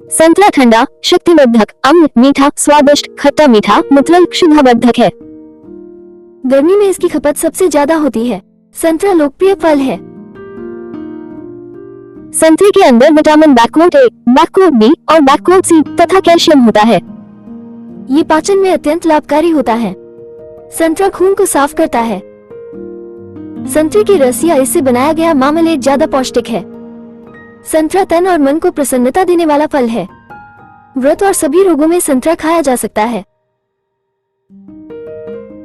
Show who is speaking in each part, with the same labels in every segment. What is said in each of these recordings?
Speaker 1: संतरा ठंडा, शक्तिवर्धक, अम्ल, मीठा, स्वादिष्ट, खट्टा मीठा, मूत्र शुद्धावर्धक है।
Speaker 2: गर्मी में इसकी खपत सबसे ज्यादा होती है। संतरा लोकप्रिय फल है।
Speaker 1: संतरे के अंदर विटामिन बैकवर्ड ए, बैकवर्ड बी और बैकवर्ड सी तथा कैल्शियम होता है।
Speaker 2: ये पाचन में अत्यंत लाभकारी होता है। संतरा खून को साफ करता है। संतरे की रस या इससे बनाया गया मार्मलेड ज्यादा पौष्टिक है। संतरा तन और मन को प्रसन्नता देने वाला फल है। व्रत और सभी रोगों में संतरा खाया जा सकता है।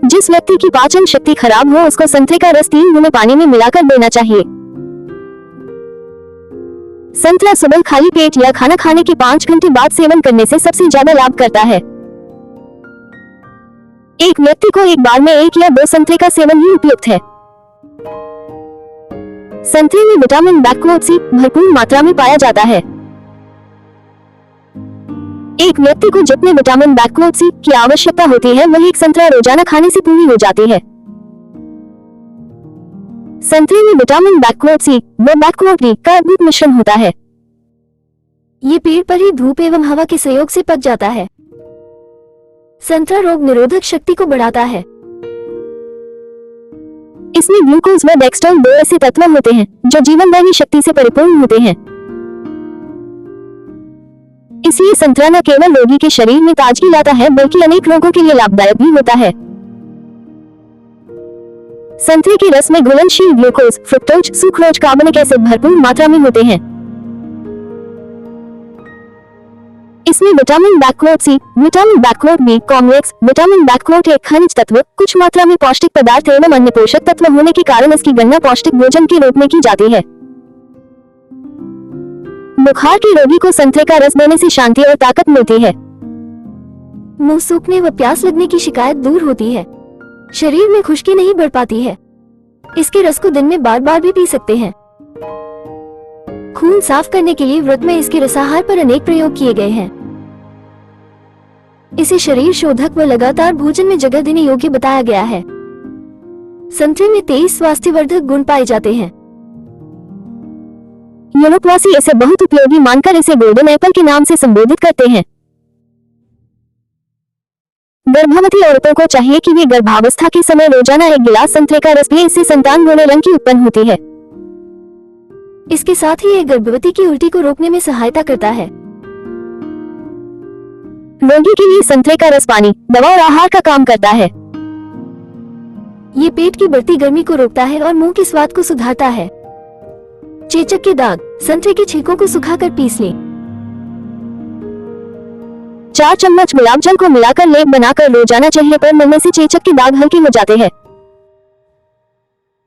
Speaker 1: जिस व्यक्ति की पाचन शक्ति खराब हो उसको संतरे का रस 3 गुने पानी में मिलाकर देना चाहिए। संतरा सुबह खाली पेट या खाना खाने के 5 घंटे बाद सेवन करने से सबसे ज्यादा लाभ करता है। एक व्यक्ति को एक बार में 1 या 2 संतरे का सेवन ही उपयुक्त है। संतरे में विटामिन बैकवर्ड सी भरपूर मात्रा में पाया जाता है। एक व्यक्ति को जितने विटामिन बैकवर्ड सी की आवश्यकता होती है वही एक संतरा रोजाना खाने से पूरी हो जाती है। संतरे में विटामिन बैकवर्ड सी व बैकवर्ड डी का अद्भुत मिश्रण होता है।
Speaker 2: ये पेड़ पर ही धूप एवं हवा के सहयोग से पक जाता है। संतरा रोग निरोधक शक्ति को बढ़ाता है।
Speaker 1: इसमें ग्लूकोज व डेक्स्ट्रोल 2 ऐसे तत्व होते हैं जो जीवनदायी शक्ति से परिपूर्ण होते हैं। इसलिए संतरा न केवल रोगी के शरीर में ताजगी लाता है बल्कि अनेक रोगों के लिए लाभदायक भी होता है। संतरे के रस में घुलनशील glucose, fructose, sucrose, carbonic acid भरपूर मात्रा में होते हैं। इसमें vitamin backward C, vitamin backward B complex, vitamin backward A खनिज तत्व, कुछ मात्रा में पौष्टिक पदार्थ एवं अन्य पोषक तत्व होने के कारण इसकी गणना पौष्टिक भोजन के रूप में की जाती है। बुखार के रोगी को संतरे का रस देने से शांति और ताकत मिलती है।
Speaker 2: मुंह सूखने व प्यास लगने की शिकायत दूर होती है। शरीर में खुश्की नहीं बढ़ पाती है। इसके रस को दिन में बार बार भी पी सकते हैं। खून साफ करने के लिए व्रत में इसके रसाहार पर अनेक प्रयोग किए गए हैं। इसे शरीर शोधक व लगातार भोजन में जगह देने योग्य बताया गया है। संतरे में 23 स्वास्थ्यवर्धक गुण पाए जाते हैं।
Speaker 1: यूरोपवासी इसे बहुत उपयोगी मानकर इसे गोल्डन एप्पल के नाम से संबोधित करते हैं। गर्भवती औरतों को चाहिए कि वे गर्भावस्था के समय रोजाना 1 गिलास संतरे का रस पिए। इससे संतान गोरे रंग की उत्पन्न होती है।
Speaker 2: इसके साथ ही यह गर्भवती की उल्टी को रोकने में सहायता करता है।
Speaker 1: रोगी के लिए संतरे का रस पानी, दवा और आहार का काम करता है।
Speaker 2: ये पेट की बढ़ती गर्मी को रोकता है और मुंह के स्वाद को सुधारता है। चेचक के दाग, संतरे के छिलकों को सुखाकर पीस लें।
Speaker 1: 4 चम्मच गुलाब जल को मिलाकर लेप बनाकर रोजाना चेहरे पर मलने से चेचक के दाग हल्के हो जाते हैं।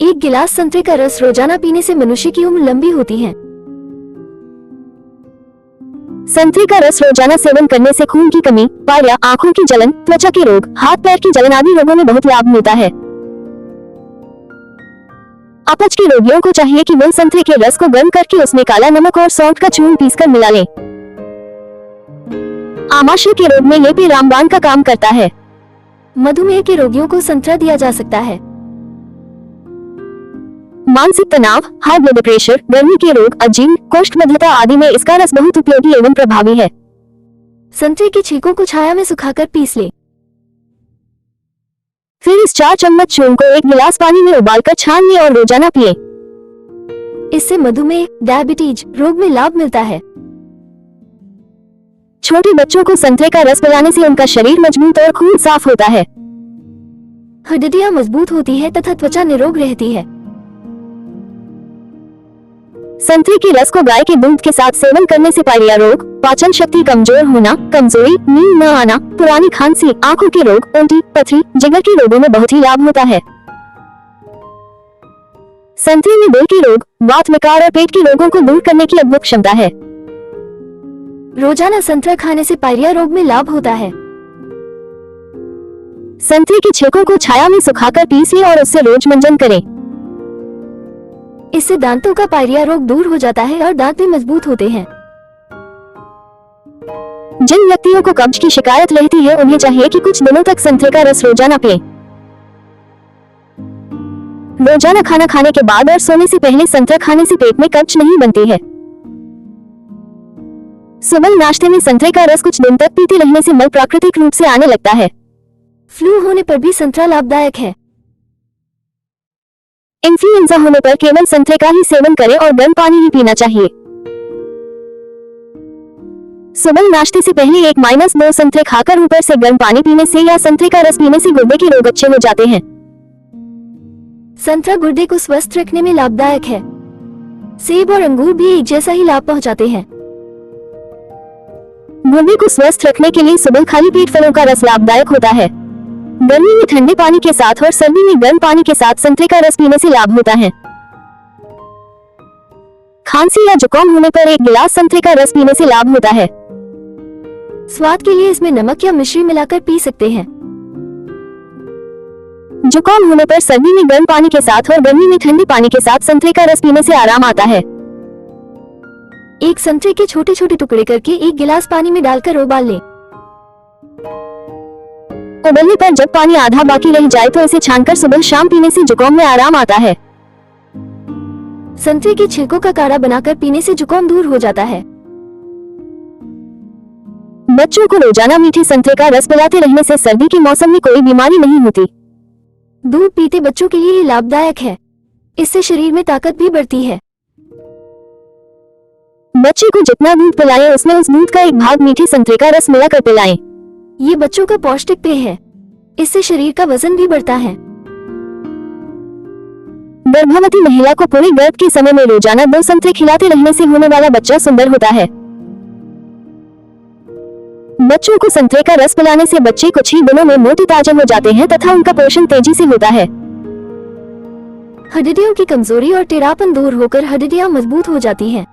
Speaker 2: 1 गिलास संतरे का रस रोजाना पीने से मनुष्य की उम्र लंबी होती है।
Speaker 1: संतरे का रस रोजाना सेवन करने से खून की कमी, पायरिया, आंखों की जलन, त्वचा के रोग, हाथ पैर की जलन आदि रोगों में बहुत लाभ मिलता है। अपच के रोगियों को चाहिए कि वे संतरे के रस को गर्म करके उसमें काला नमक और सौंठ का चूर्ण पीसकर मिला लें। आमाशय के रोग में ये पेय रामबाण का काम करता है।
Speaker 2: मधुमेह के रोगियों को संतरा दिया जा सकता है।
Speaker 1: मानसिक तनाव, हाई ब्लड प्रेशर, गर्मी के रोग, अजीर्ण, कोष्ठबद्धता आदि में इसका रस बहुत उपयोगी एवं प्रभावी है।
Speaker 2: संतरे के छिलकों को छाया में सुखाकर पीस लें।
Speaker 1: फिर इस 4 चम्मच चूर्ण को 1 गिलास पानी में उबालकर छान लें और रोजाना पिएं।
Speaker 2: इससे मधुमेह, डायबिटीज रोग में लाभ मिलता है।
Speaker 1: छोटे बच्चों को संतरे का रस पिलाने से उनका शरीर मजबूत और खून साफ होता है।
Speaker 2: हड्डियां मजबूत होती है तथा त्वचा निरोग रहती है।
Speaker 1: संतरे के रस को गाय के दूध के साथ सेवन करने से पायरिया रोग, पाचन शक्ति कमजोर होना, कमजोरी, नींद न आना, पुरानी खांसी, आंखों के रोग, उल्टी, पथरी, जिगर के रोगों में बहुत ही लाभ होता है। संतरे में दिल के रोग, वात विकार और पेट के रोगों को दूर करने की अद्भुत क्षमता है।
Speaker 2: रोजाना संतरा खाने से पायरिया रोग में लाभ होता है।
Speaker 1: संतरे के छिलकों को छाया में सुखाकर पीस लें और उससे रोज मंजन करें।
Speaker 2: इससे दांतों का पायरिया रोग दूर हो जाता है और दांत भी मजबूत होते हैं।
Speaker 1: जिन व्यक्तियों को कब्ज की शिकायत रहती है उन्हें चाहिए कि कुछ दिनों तक संतरे का रस रोजाना पिएं। रोजाना खाना खाने के बाद और सोने से पहले संतरा खाने से पेट में कब्ज नहीं बनती है। सुबह नाश्ते में संतरे का रस कुछ दिन तक पीते रहने से मल प्राकृतिक रूप से आने लगता है।
Speaker 2: फ्लू होने पर भी संतरा लाभदायक है।
Speaker 1: इन्फ्लुएंजा होने पर केवल संतरे का ही सेवन करें और गर्म पानी ही पीना चाहिए। सुबह नाश्ते से पहले 1-2 संतरे खाकर ऊपर से गर्म पानी पीने से या संतरे का रस पीने से गुर्दे के रोग अच्छे हो जाते हैं।
Speaker 2: संतरा गुर्दे को स्वस्थ रखने में लाभदायक है। सेब और अंगूर भी एक जैसा ही लाभ पहुंचाते हैं।
Speaker 1: गुर्दे को स्वस्थ रखने के लिए सुबह खाली पेट फलों का रस लाभदायक होता है। गर्मी में ठंडे पानी के साथ और सर्दी में गर्म पानी के साथ संतरे का रस पीने से लाभ होता है। खांसी या जुकाम होने पर 1 गिलास संतरे का रस पीने से लाभ होता है।
Speaker 2: स्वाद के लिए इसमें नमक या मिश्री मिलाकर पी सकते हैं।
Speaker 1: जुकाम होने पर सर्दी में गर्म पानी के साथ और गर्मी में ठंडे पानी के साथ संतरे का रस पीने से आराम आता है।
Speaker 2: एक संतरे के छोटे छोटे टुकड़े करके 1 गिलास पानी में डालकर उबाल लें।
Speaker 1: उबलने पर जब पानी आधा बाकी रह जाए तो इसे छानकर सुबह शाम पीने से जुकाम में आराम आता है।
Speaker 2: संतरे के छिलकों का काढ़ा बनाकर पीने से जुकाम दूर हो जाता है।
Speaker 1: बच्चों को रोजाना मीठे संतरे का रस पिलाते रहने से सर्दी के मौसम में कोई बीमारी नहीं होती।
Speaker 2: दूध पीते बच्चों के लिए ये लाभदायक है। इससे शरीर में ताकत भी बढ़ती है।
Speaker 1: बच्चे को जितना दूध पिलाएं उसमें उस दूध का 1 भाग मीठे संतरे का रस मिलाकर पिलाएं।
Speaker 2: ये बच्चों का पौष्टिक पेय है। इससे शरीर का वजन भी बढ़ता है।
Speaker 1: गर्भवती महिला को पूरे गर्भ के समय में रोजाना 2 संतरे खिलाते रहने से होने वाला बच्चा सुंदर होता है। बच्चों को संतरे का रस पिलाने से बच्चे कुछ ही दिनों में मोटे ताजे हो जाते हैं तथा उनका पोषण तेजी से होता है।
Speaker 2: हड्डियों की कमजोरी और टेढ़ापन दूर होकर हड्डियां मजबूत हो जाती हैं।